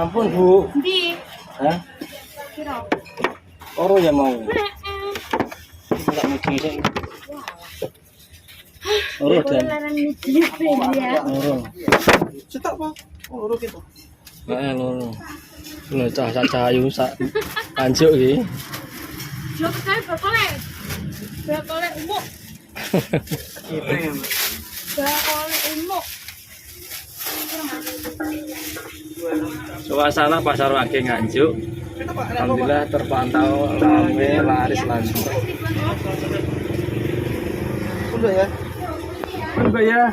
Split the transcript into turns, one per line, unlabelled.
Ampun, Bu.
Di.
Hah?
Kira.
Oro ya mau. Enggak mau sih. Oro dan.
Larang nyicipin ya.
Oro.
Cetak Pak. Oro gitu.
Heeh, loro. Lho cah ayu sak anjuk iki.
Jo kae bakole. Bakole umuk.
Kita ya.
Bakole umuk.
Suasana pasar Wage Nganjuk. Alhamdulillah terpantau ramai laris langsung.
Udah ya.
Udah ya.